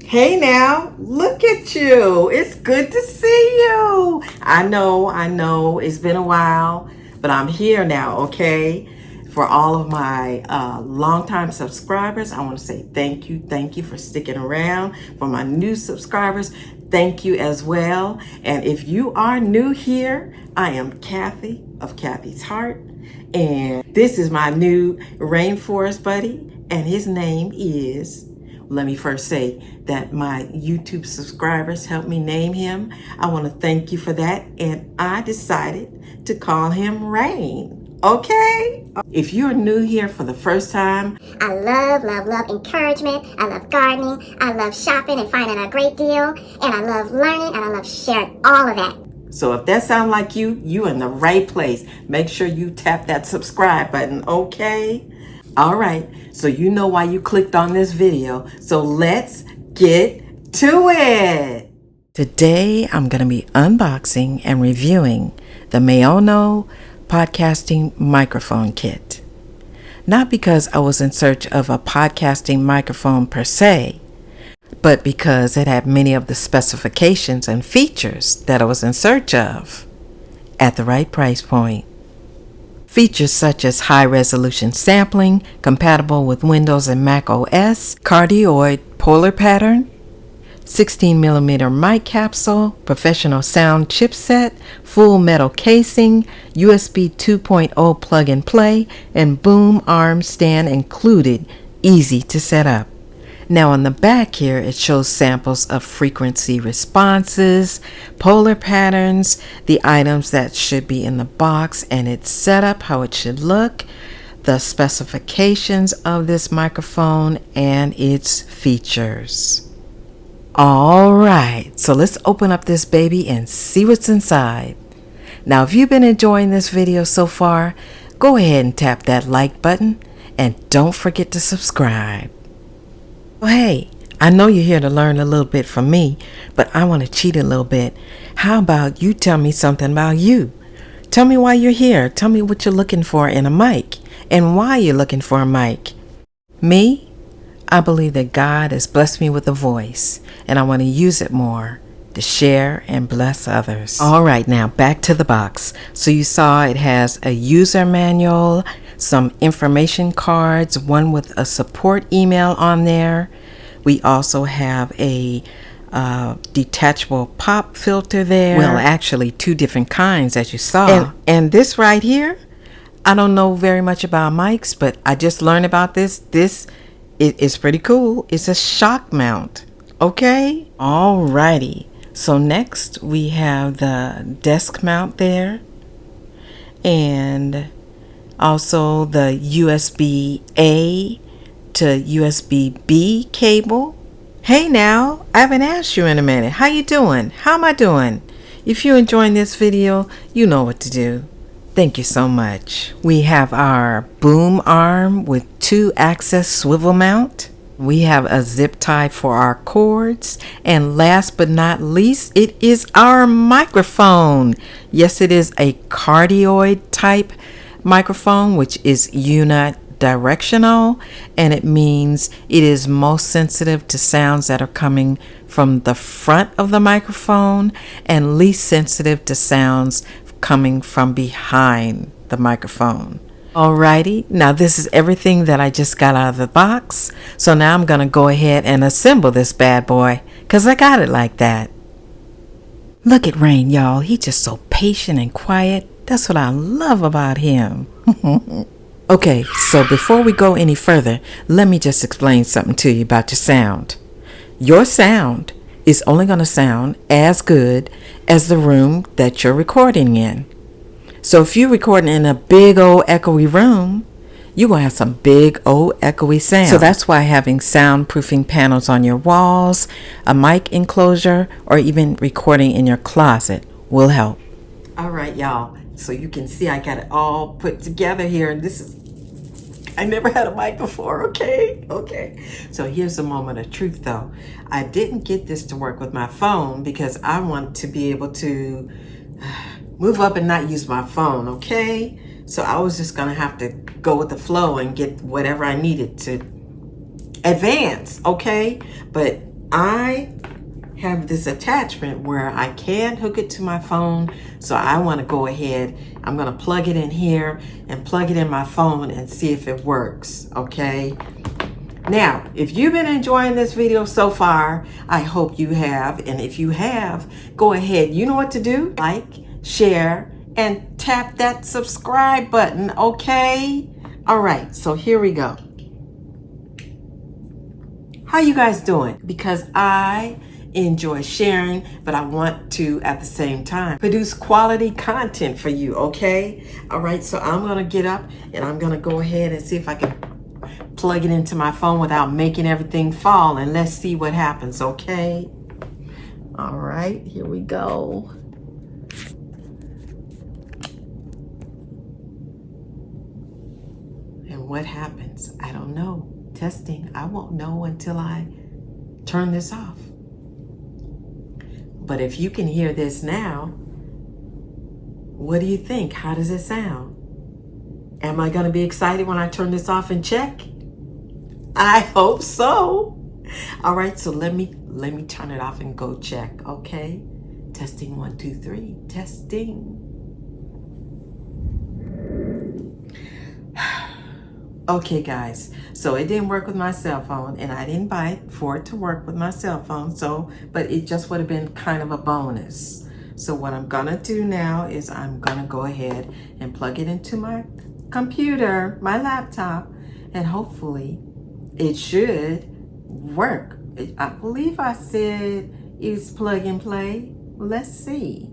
Hey now, look at you. It's good to see you. I know, it's been a while, but I'm here now, okay? For all of my longtime subscribers, I want to say thank you for sticking around. For my new subscribers, thank you as well. And if you are new here, I am Kathy of Kathy's Heart, and this is my new rainforest buddy, and his name is... Let me first say that my YouTube subscribers helped me name him. I want to thank you for that. And I decided to call him Rain. Okay? If you're new here for the first time, I love encouragement. I love gardening. I love shopping and finding a great deal. And I love learning and I love sharing all of that. So if that sounds like you in the right place. Make sure you tap that subscribe button, okay? All right, so you know why you clicked on this video. So let's get to it. Today, I'm going to be unboxing and reviewing the Maono Podcasting Microphone Kit. Not because I was in search of a podcasting microphone per se, but because it had many of the specifications and features that I was in search of at the right price point. Features such as high-resolution sampling, compatible with Windows and Mac OS, cardioid polar pattern, 16mm mic capsule, professional sound chipset, full metal casing, USB 2.0 plug-and-play, and boom arm stand included, easy to set up. Now on the back here, it shows samples of frequency responses, polar patterns, the items that should be in the box, and its setup, how it should look, the specifications of this microphone, and its features. All right, so let's open up this baby and see what's inside. Now, if you've been enjoying this video so far, go ahead and tap that like button, and don't forget to subscribe. Well, hey, I know you're here to learn a little bit from me, but I want to cheat a little bit. How about you tell me something about you? Tell me why you're here. Tell me what you're looking for in a mic and why you're looking for a mic. Me, I believe that God has blessed me with a voice, and I want to use it more to share and bless others. All right, now back to the box. So you saw it has a user manual, some information cards, one with a support email on there. We also have a detachable pop filter there. Well, actually two different kinds, as you saw. And this right here, I don't know very much about mics, but I just learned about this. This is pretty cool. It's a shock mount. Okay? Alrighty. So next we have the desk mount there, and also the USB-A to USB-B cable. Hey now, I haven't asked you in a minute. How you doing? How am I doing? If you're enjoying this video, you know what to do. Thank you so much. We have our boom arm with 2-axis swivel mount. We have a zip tie for our cords, and last but not least, it is our microphone. Yes, it is a cardioid type microphone, which is unidirectional, and it means it is most sensitive to sounds that are coming from the front of the microphone and least sensitive to sounds coming from behind the microphone. Alrighty, now this is everything that I just got out of the box. So now I'm gonna go ahead and assemble this bad boy, cause I got it like that. Look at Rain, y'all. He's just so patient and quiet. That's what I love about him. Okay, so before we go any further, let me just explain something to you about your sound. Your sound is only gonna sound as good as the room that you're recording in. So if you're recording in a big old echoey room, you're going to have some big old echoey sound. So that's why having soundproofing panels on your walls, a mic enclosure, or even recording in your closet will help. All right, y'all. So you can see I got it all put together here. And this is, I never had a mic before, okay? Okay. So here's a moment of truth though. I didn't get this to work with my phone because I want to be able to move up and not use my phone, okay? So I was just gonna have to go with the flow and get whatever I needed to advance, okay? But I have this attachment where I can hook it to my phone. So I want to go ahead. I'm going to plug it in here and plug it in my phone and see if it works. Okay. Now, if you've been enjoying this video so far, I hope you have. And if you have, go ahead. You know what to do. Like, share, and tap that subscribe button. Okay. All right. So here we go. How you guys doing? Because I enjoy sharing, but I want to at the same time produce quality content for you. Okay. All right. So I'm going to get up and I'm going to go ahead and see if I can plug it into my phone without making everything fall, and let's see what happens. Okay. All right. Here we go. And what happens? I don't know. Testing. I won't know until I turn this off. But if you can hear this now, what do you think? How does it sound? Am I going to be excited when I turn this off and check? I hope so. All right, so let me turn it off and go check. Okay. Testing 1 2 3. Testing. Okay, guys, so it didn't work with my cell phone, and I didn't buy it for it to work with my cell phone, but it just would have been kind of a bonus. So what I'm gonna do now is I'm gonna go ahead and plug it into my computer, my laptop, and hopefully it should work. I believe I said it's plug and play. Let's see.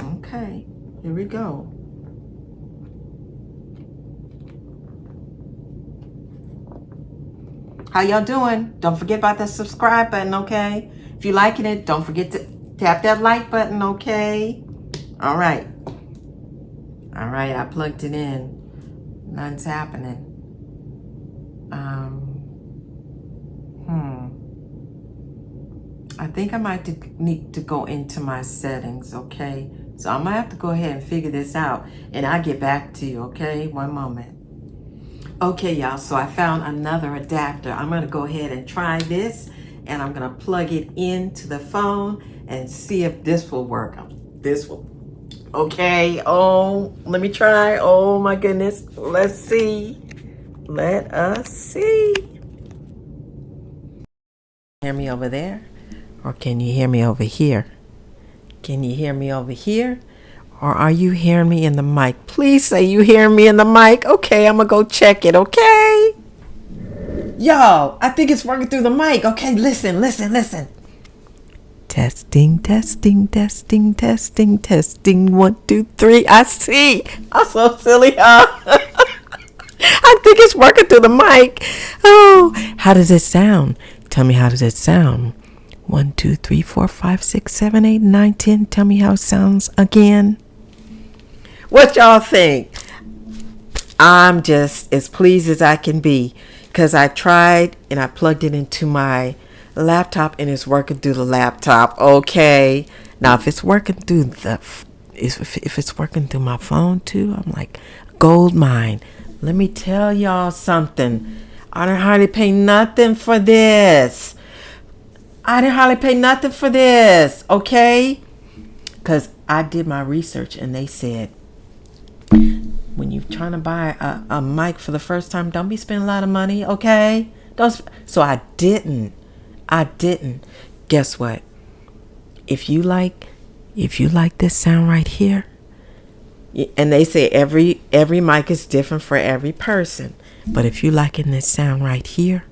Okay, here we go. How y'all doing? Don't forget about that subscribe button, okay? If you're liking it, don't forget to tap that like button, okay? All right. All right, I plugged it in. Nothing's happening. I think I might need to go into my settings, okay? So I'm gonna have to go ahead and figure this out, and I'll get back to you, okay? One moment. Okay, y'all, so I found another adapter. I'm going to go ahead and try this, and I'm going to plug it into the phone and see if this will work. This will. Okay, oh, let me try. Oh, my goodness. Let's see. Let us see. Hear me over there? Or can you hear me over here? Can you hear me over here? Or are you hearing me in the mic? Please say you hear me in the mic. Okay, I'm going to go check it, okay? Yo, I think it's working through the mic. Okay, listen. Testing. 1 2 3. I see. I'm so silly, huh? I think it's working through the mic. Oh, how does it sound? Tell me, how does it sound? 1 2 3 4 5 6 7 8 9 10. Tell me how it sounds again. What y'all think? I'm just as pleased as I can be, because I tried and I plugged it into my laptop and it's working through the laptop. Okay. Now if it's working through if it's working through my phone too, I'm like gold mine. Let me tell y'all something. I didn't hardly pay nothing for this. Okay? Because I did my research and they said, when you're trying to buy a mic for the first time, don't be spending a lot of money, okay? So I didn't. Guess what? If you like this sound right here, and they say every mic is different for every person, but if you liking this sound right here,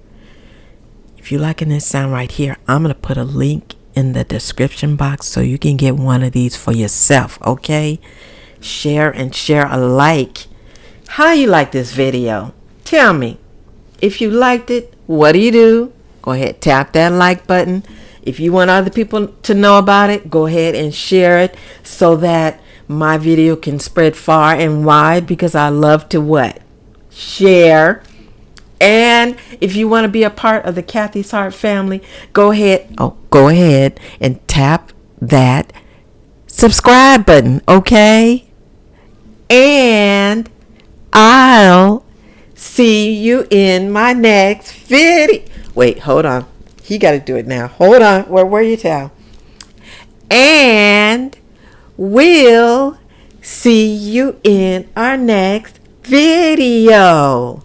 I'm gonna put a link in the description box so you can get one of these for yourself, okay? Share alike. How you like this video? Tell me. If you liked it, what do? Go ahead, tap that like button. If you want other people to know about it, go ahead and share it so that my video can spread far and wide, because I love to what? Share. And if you want to be a part of the Kathy's Heart family, go ahead and tap that subscribe button, okay? And I'll see you in my next video. Wait, hold on. He got to do it now. Hold on. Where your towel? And we'll see you in our next video.